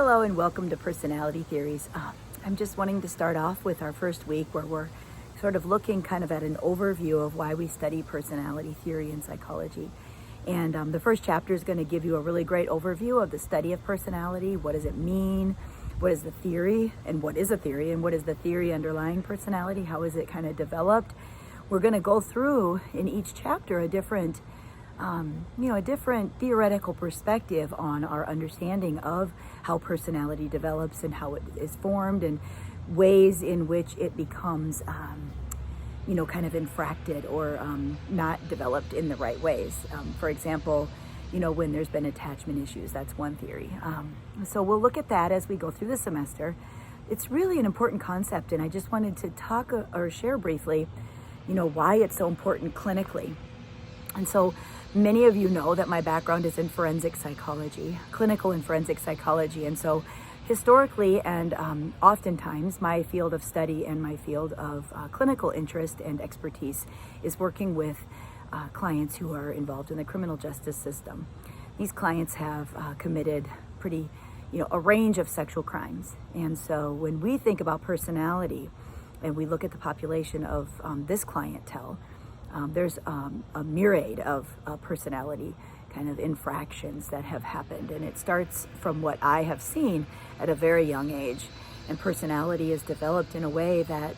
Hello and welcome to Personality Theories. I'm just wanting to start off with our first week where we're sort of looking kind of at an overview of why we study personality theory in psychology. And the first chapter is going to give you a really great overview of the study of personality. What does it mean? What is the theory? And what is a theory? And what is the theory underlying personality? How is it kind of developed? We're going to go through in each chapter a different theoretical perspective on our understanding of how personality develops and how it is formed and ways in which it becomes, kind of infracted or not developed in the right ways. For example, when there's been attachment issues, that's one theory. So we'll look at that as we go through the semester. It's really an important concept, and I just wanted to talk or share briefly, why it's so important clinically. And so many of you know that my background is in forensic psychology, clinical and forensic psychology. And so historically and oftentimes my field of study and my field of clinical interest and expertise is working with clients who are involved in the criminal justice system. These clients have committed a range of sexual crimes. And so when we think about personality and we look at the population of this clientele, there's a myriad of personality kind of infractions that have happened. And it starts from what I have seen at a very young age. And personality is developed in a way that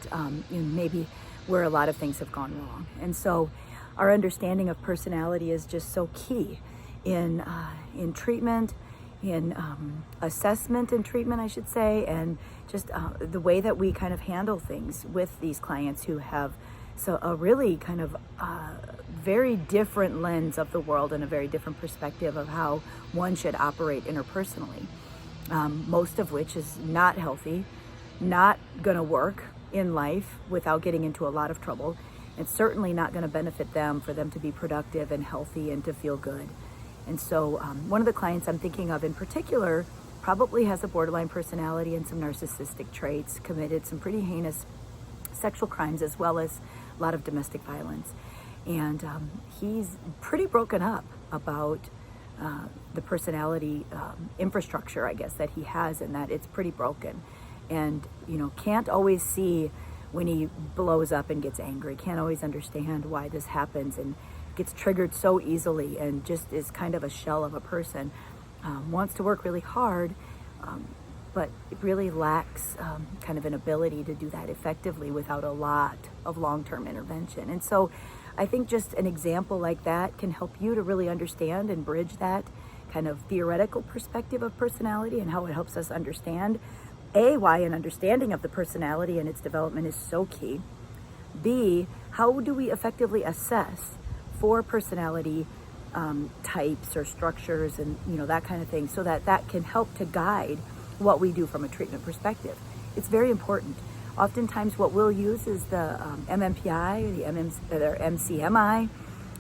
maybe where a lot of things have gone wrong. And so our understanding of personality is just so key in treatment, in assessment and treatment, I should say, and just the way that we kind of handle things with these clients who have a really kind of very different lens of the world and a very different perspective of how one should operate interpersonally, most of which is not healthy, not going to work in life without getting into a lot of trouble, and certainly not going to benefit them for them to be productive and healthy and to feel good. And so one of the clients I'm thinking of in particular probably has a borderline personality and some narcissistic traits, committed some pretty heinous sexual crimes as well as a lot of domestic violence. And he's pretty broken up about the personality infrastructure, I guess, that he has, and that it's pretty broken. And, can't always see when he blows up and gets angry, can't always understand why this happens, and gets triggered so easily and just is kind of a shell of a person. Wants to work really hard, but it really lacks kind of an ability to do that effectively without a lot of long-term intervention. And so I think just an example like that can help you to really understand and bridge that kind of theoretical perspective of personality and how it helps us understand, A, why an understanding of the personality and its development is so key. B, how do we effectively assess for personality types or structures and that kind of thing, so that can help to guide what we do from a treatment perspective. It's very important. Oftentimes what we'll use is the MMPI, the MCMI,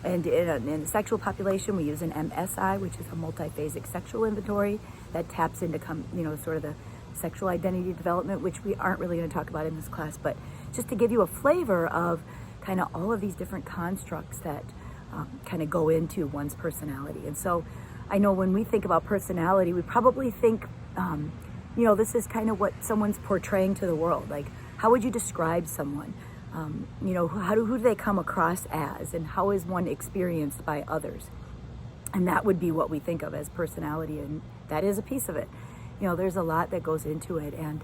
and in the sexual population we use an MSI, which is a multiphasic sexual inventory that taps into sort of the sexual identity development, which we aren't really going to talk about in this class, but just to give you a flavor of kind of all of these different constructs that kind of go into one's personality. And so I know when we think about personality, we probably think this is kind of what someone's portraying to the world. Like, how would you describe someone? Who do they come across as, and how is one experienced by others? And that would be what we think of as personality, and that is a piece of it. There's a lot that goes into it, and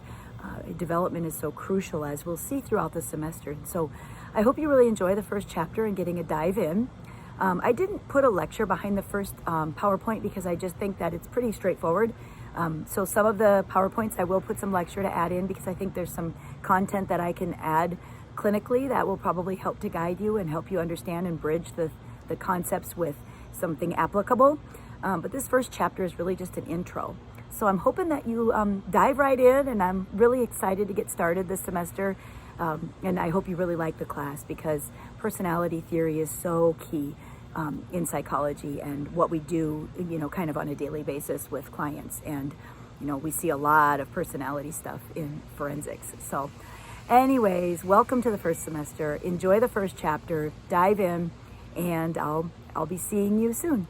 development is so crucial, as we'll see throughout the semester. So I hope you really enjoy the first chapter and getting a dive in. I didn't put a lecture behind the first PowerPoint because I just think that it's pretty straightforward. So some of the PowerPoints I will put some lecture to add in because I think there's some content that I can add clinically that will probably help to guide you and help you understand and bridge the concepts with something applicable. But this first chapter is really just an intro. So I'm hoping that you dive right in, and I'm really excited to get started this semester. And I hope you really like the class because personality theory is so key in psychology and what we do, kind of on a daily basis with clients. And, we see a lot of personality stuff in forensics. So anyways, welcome to the first semester. Enjoy the first chapter, dive in, and I'll be seeing you soon.